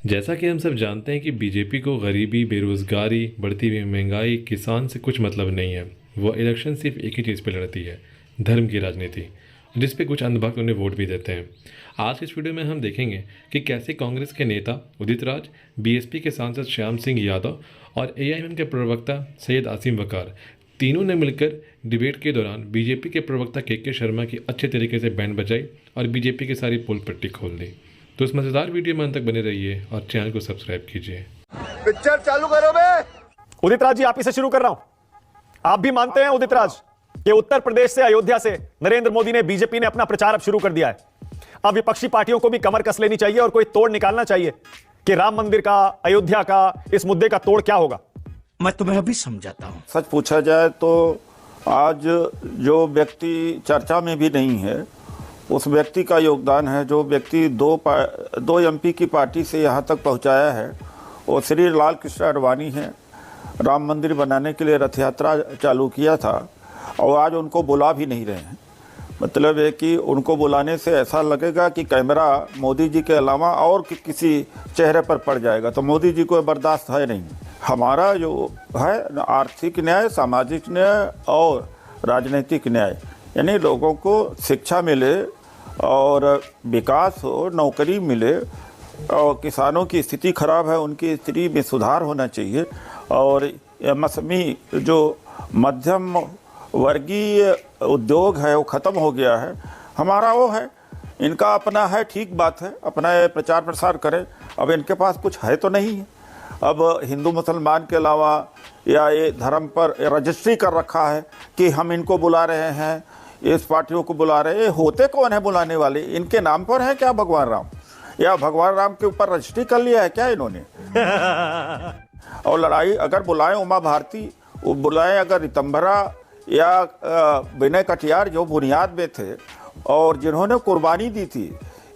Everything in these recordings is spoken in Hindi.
जैसा कि हम सब जानते हैं कि बीजेपी को गरीबी, बेरोज़गारी, बढ़ती हुई महंगाई, किसान से कुछ मतलब नहीं है। वो इलेक्शन सिर्फ एक ही चीज़ पे लड़ती है, धर्म की राजनीति, जिस पे कुछ अंधभक्त उन्हें वोट भी देते हैं। आज की इस वीडियो में हम देखेंगे कि कैसे कांग्रेस के नेता उदित राज, बीएसपी के सांसद श्याम सिंह यादव और एआईएमएम के प्रवक्ता सैयद आसिम वकार तीनों ने मिलकर डिबेट के दौरान बीजेपी के प्रवक्ता के शर्मा की अच्छे तरीके से बैंड बजाई और बीजेपी की सारी पोल पट्टी खोल दी। तो इस मजेदार वीडियो में अंत तक बने रहिए और चैनल को सब्सक्राइब कीजिए। पिक्चर चालू करो बे। उदित राज जी, आप ही से शुरू कर रहा हूं। आप भी मानते हैं उदित राज कि उत्तर प्रदेश से, अयोध्या से नरेंद्र मोदी ने, बीजेपी ने अपना प्रचार अब शुरू कर दिया है। अब विपक्षी पार्टियों को भी कमर कस लेनी चाहिए और कोई तोड़ निकालना चाहिए कि राम मंदिर का, अयोध्या का, इस मुद्दे का तोड़ क्या होगा। मैं तुम्हें अभी समझाता हूं। सच पूछा जाए तो आज जो व्यक्ति चर्चा में भी नहीं है, उस व्यक्ति का योगदान है। जो व्यक्ति दो एमपी की पार्टी से यहाँ तक पहुँचाया है, वो श्री लाल कृष्ण आडवाणी हैं। राम मंदिर बनाने के लिए रथ यात्रा चालू किया था और आज उनको बुला भी नहीं रहे हैं। मतलब है कि उनको बुलाने से ऐसा लगेगा कि कैमरा मोदी जी के अलावा और किसी चेहरे पर पड़ जाएगा, तो मोदी जी को बर्दाश्त है नहीं। हमारा जो है आर्थिक न्याय, सामाजिक न्याय और राजनीतिक न्याय, यानी लोगों को शिक्षा मिले और विकास हो, नौकरी मिले, और किसानों की स्थिति खराब है, उनकी स्थिति में सुधार होना चाहिए। और एमएसएमई जो मध्यम वर्गीय उद्योग है वो ख़त्म हो गया है। हमारा वो है, इनका अपना है, ठीक बात है, अपना प्रचार प्रसार करें। अब इनके पास कुछ है तो नहीं है। अब हिंदू मुसलमान के अलावा या ये धर्म पर रजिस्ट्री कर रखा है कि हम इनको बुला रहे हैं, इस पार्टियों को बुला रहे हैं। होते कौन है बुलाने वाले? इनके नाम पर है क्या भगवान राम? या भगवान राम के ऊपर रजिस्ट्री कर लिया है क्या इन्होंने? और लड़ाई अगर बुलाएं उमा भारती, वो बुलाएं अगर रितंभरा या विनय कटियार, जो बुनियाद में थे और जिन्होंने कुर्बानी दी थी,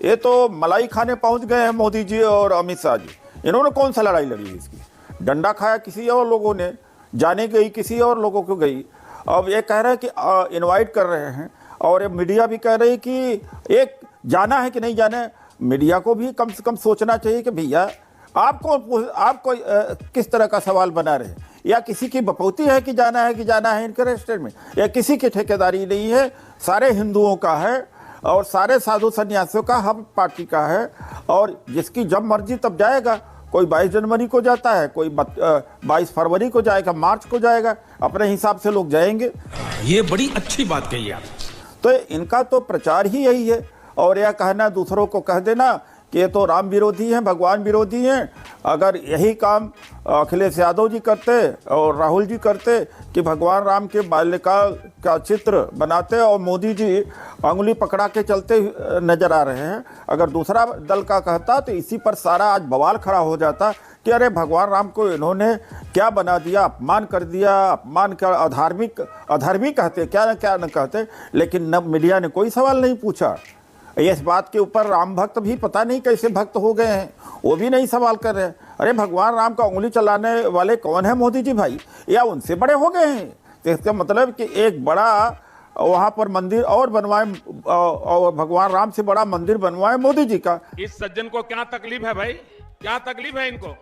ये तो मलाई खाने पहुंच गए हैं मोदी जी और अमित शाह जी। इन्होंने कौन सा लड़ाई लड़ी इसकी? डंडा खाया किसी और लोगों ने, जाने गई किसी और लोगों को गई। अब ये कह रहे हैं कि इनवाइट कर रहे हैं, और ये मीडिया भी कह रही है कि एक जाना है कि नहीं जाना है। मीडिया को भी कम से कम सोचना चाहिए कि भैया आपको किस तरह का सवाल बना रहे हैं, या किसी की बपौती है कि जाना है इनके रजिस्टर में, या किसी की ठेकेदारी नहीं है। सारे हिंदुओं का है और सारे साधु सन्यासियों का, हम पार्टी का है। और जिसकी जब मर्जी तब जाएगा। कोई 22 जनवरी को जाता है, कोई 22 फरवरी को जाएगा, मार्च को जाएगा, अपने हिसाब से लोग जाएंगे। ये बड़ी अच्छी बात कही आप। तो इनका तो प्रचार ही यही है। और यह कहना, दूसरों को कह देना कि ये तो राम विरोधी हैं, भगवान विरोधी हैं। अगर यही काम अखिलेश यादव जी करते और राहुल जी करते कि भगवान राम के बाल्यकाल का चित्र बनाते और मोदी जी अंगुली पकड़ा के चलते नजर आ रहे हैं, अगर दूसरा दल का कहता तो इसी पर सारा आज बवाल खड़ा हो जाता कि अरे भगवान राम को इन्होंने क्या बना दिया, अपमान कर दिया, अपमान कर, अधर्मी कहते, क्या न कहते। लेकिन न मीडिया ने कोई सवाल नहीं पूछा। इस बात के ऊपर राम भक्त भी पता नहीं कैसे भक्त हो गए हैं, वो भी नहीं सवाल कर रहे हैं। अरे भगवान राम का उंगली चलाने वाले कौन है मोदी जी भाई, या उनसे बड़े हो गए हैं? तो इसका मतलब कि एक बड़ा वहाँ पर मंदिर और बनवाए, और भगवान राम से बड़ा मंदिर बनवाए मोदी जी का। इस सज्जन को क्या तकलीफ है भाई, क्या तकलीफ है इनको?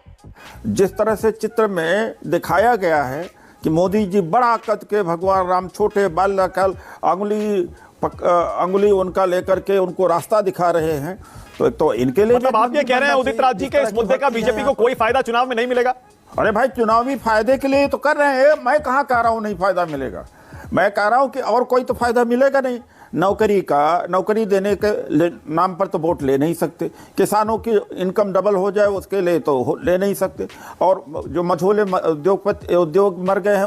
जिस तरह से चित्र में दिखाया गया है कि मोदी जी बड़ा कद के, भगवान राम छोटे बाल्यकाल, अंगुली उनका लेकर के उनको रास्ता दिखा रहे हैं। तो इनके लिए मतलब आप ये कह रहे हैं उदित राज जी के इस मुद्दे का बीजेपी को कोई फायदा चुनाव में नहीं मिलेगा? अरे भाई, चुनावी फायदे के लिए तो कर रहे हैं। मैं कहाँ कह रहा हूँ नहीं फायदा मिलेगा। मैं कह रहा हूँ कि और कोई तो फायदा मिलेगा नहीं। नौकरी देने के नाम पर तो वोट ले नहीं सकते। किसानों की इनकम डबल हो जाए उसके लिए तो ले नहीं सकते। और जो मझोले उद्योग मर गए हैं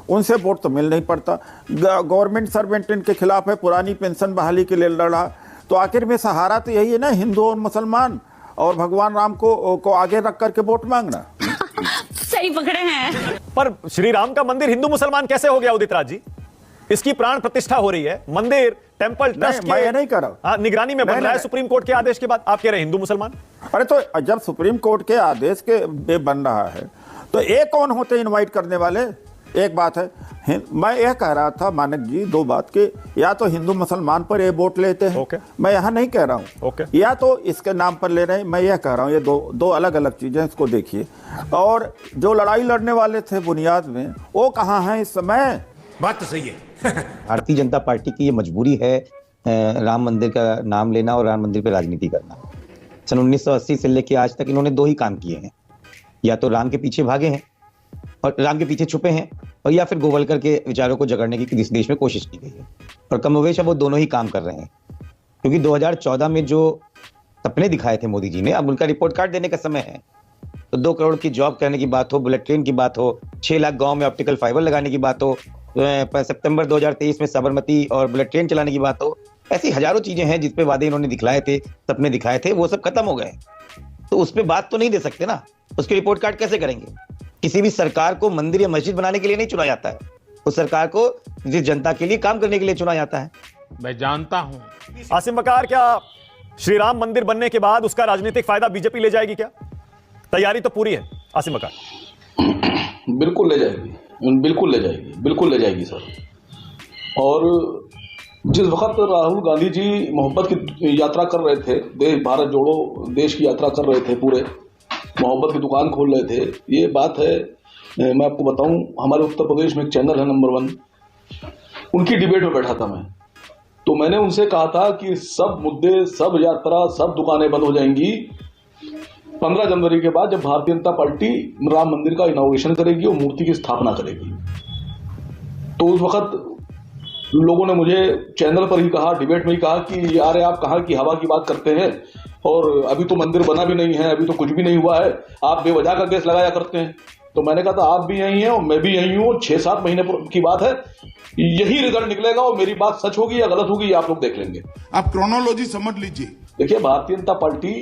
उनसे वोट तो मिल नहीं पड़ता। गवर्नमेंट सर्वेंट इनके खिलाफ है, पुरानी पेंशन बहाली के लिए लड़ा। तो आखिर में सहारा तो यही है ना, हिंदू और मुसलमान और भगवान राम को आगे रख करके वोट मांगना। सही पकड़े हैं। पर श्री राम का मंदिर हिंदू मुसलमान कैसे हो गया उदित राज जी? इसकी प्राण प्रतिष्ठा हो रही है, मंदिर टेंपल ट्रस्ट मैं नहीं कर रहा, निगरानी में बन रहा है सुप्रीम कोर्ट के आदेश के बाद। आप कह रहे हैं हिंदू मुसलमान? अरे तो जब सुप्रीम कोर्ट के आदेश के बन रहा है तो ये कौन होते इनवाइट करने वाले? एक बात है, मैं यह कह रहा था मानक जी, दो बात के, या तो हिंदू मुसलमान पर ये वोट लेते हैं, मैं यहाँ नहीं कह रहा हूँ, या तो इसके नाम पर ले रहे हैं, मैं यह कह रहा हूँ, ये दो अलग अलग चीजें, इसको देखिए। और जो लड़ाई लड़ने वाले थे बुनियाद में, वो कहाँ हैं इस समय? बात तो सही है। भारतीय जनता पार्टी की ये मजबूरी है राम मंदिर का नाम लेना और राम मंदिर पर राजनीति करना। सन 1980 से लेकर आज तक इन्होंने दो ही काम किए हैं, या तो राम के पीछे भागे हैं और राम के पीछे छुपे हैं, और या फिर गोवलकर के विचारों को जगाड़ने की इस देश में कोशिश की गई है। और कमोवेश अब वो दोनों ही काम कर रहे हैं, क्योंकि 2014 में जो सपने दिखाए थे मोदी जी ने, अब उनका रिपोर्ट कार्ड देने का समय है। तो 2 करोड़ की जॉब करने की बात हो, बुलेट ट्रेन की बात हो, 6 लाख गाँव में ऑप्टिकल फाइबर लगाने की बात हो, सितंबर 2023 में साबरमती और बुलेट ट्रेन चलाने की बात हो, ऐसी हजारों चीजें हैं जिस पे वादे इन्होंने दिखलाए थे, सपने दिखाए थे, वो सब खत्म हो गए। तो उस पे बात तो नहीं दे सकते ना, उसके रिपोर्ट कार्ड कैसे करेंगे? किसी भी सरकार को मंदिर या मस्जिद बनाने के लिए नहीं चुना जाता है, उस सरकार को जिस जनता के लिए काम करने के लिए चुना जाता है। मैं जानता हूं। आसिम बकार, क्या श्री राम मंदिर बनने के बाद उसका राजनीतिक फायदा बीजेपी ले जाएगी? क्या तैयारी तो पूरी है आसिम बकार? बिल्कुल ले जाएगी, बिल्कुल ले जाएगी, बिल्कुल ले जाएगी सर। और जिस वक्त राहुल गांधी जी मोहब्बत की यात्रा कर रहे थे, देश भारत जोड़ो देश की यात्रा कर रहे थे, पूरे मोहब्बत की दुकान खोल रहे थे, ये बात है। मैं आपको बताऊं, हमारे उत्तर प्रदेश में एक चैनल है नंबर 1, उनकी डिबेट में बैठा था मैं, तो मैंने उनसे कहा था कि सब मुद्दे, सब यात्रा, सब दुकानें बंद हो जाएंगी 15 जनवरी के बाद, जब भारतीय जनता पार्टी राम मंदिर का इनॉग्रेशन करेगी और मूर्ति की स्थापना करेगी। तो उस वक्त लोगों ने मुझे चैनल पर ही कहा, डिबेट में ही कहा कि यार आप कहाँ की हवा की बात करते हैं, और अभी तो मंदिर बना भी नहीं है, अभी तो कुछ भी नहीं हुआ है, आप बेवजह का केस लगाया करते हैं। तो मैंने कहा था आप भी यही हैं और मैं भी यही हूँ, 6-7 महीने की बात है, यही रिजल्ट निकलेगा और मेरी बात सच होगी या गलत होगी आप लोग देख लेंगे। आप क्रोनोलॉजी समझ लीजिए। देखिए, भारतीय जनता पार्टी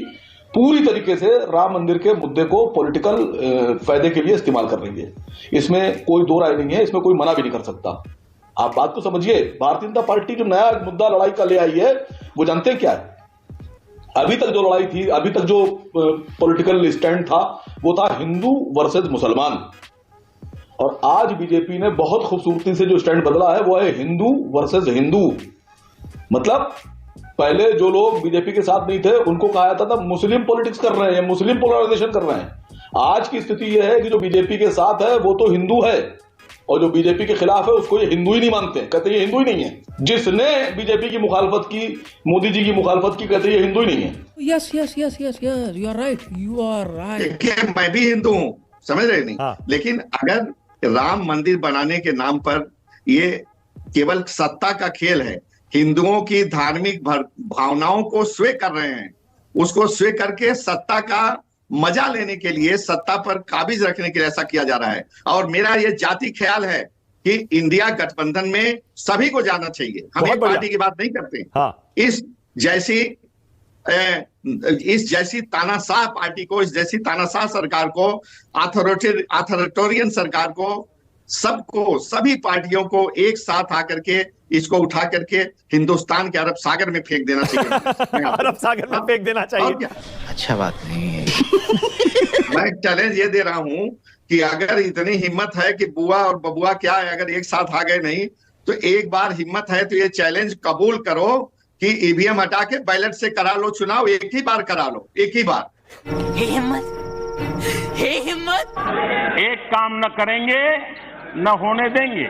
पूरी तरीके से राम मंदिर के मुद्दे को पॉलिटिकल फायदे के लिए इस्तेमाल कर रही है, इसमें कोई दो राय नहीं है, इसमें कोई मना भी नहीं कर सकता। आप बात तो समझिए, भारतीय जनता पार्टी जो नया मुद्दा लड़ाई का ले आई है, वो जानते हैं क्या है? अभी तक जो लड़ाई थी, अभी तक जो पॉलिटिकल स्टैंड था, वो था हिंदू वर्सेस मुसलमान। और आज बीजेपी ने बहुत खूबसूरती से जो स्टैंड बदला है, वो है हिंदू वर्सेस हिंदू। मतलब पहले जो लोग बीजेपी के साथ नहीं थे, उनको कहा जाता था मुस्लिम पॉलिटिक्स कर रहे हैं, मुस्लिम पोलराइजेशन कर रहे हैं। आज की स्थिति यह है कि जो बीजेपी के साथ है वो तो हिंदू है, और जो बीजेपी के खिलाफ है उसको ये हिंदू ही नहीं मानते, कहते ये हिंदू ही नहीं है। जिसने बीजेपी की मुखालफत की, मोदी जी की मुखालफत की, कहते ये हिंदू ही नहीं है। Yes yes yes yes yes, you are right, you are right. देखिए, मैं भी हिंदू हूँ, समझ रहे नहीं? हाँ। लेकिन अगर राम मंदिर बनाने के नाम पर ये केवल सत्ता का खेल है, हिंदुओं की धार्मिक भावनाओं को स्वय कर रहे हैं, उसको स्वय करके सत्ता का मजा लेने के लिए, सत्ता पर काबिज रखने के लिए ऐसा किया जा रहा है। और मेरा ये जाति ख्याल है कि इंडिया गठबंधन में सभी को जाना चाहिए, हम एक पार्टी की बात नहीं करते। हाँ। इस जैसी तानाशाह पार्टी को, इस जैसी तानाशाह सरकार को, अथॉरिटेरियन सरकार को, सबको, सभी पार्टियों को एक साथ आकर के इसको उठा करके हिंदुस्तान के अरब सागर में फेंक देना चाहिए। अरब सागर में फेंक देना चाहिए। अच्छा बात नहीं है। मैं चैलेंज ये दे रहा हूं कि अगर इतनी हिम्मत है कि बुआ और बबुआ क्या है, अगर एक साथ आ गए नहीं, तो एक बार हिम्मत है तो ये चैलेंज कबूल करो कि ईवीएम हटा के बैलेट से करा लो चुनाव, एक ही बार करा लो, एक ही बार। हिम्मत, हिम्मत। एक काम न करेंगे न होने देंगे।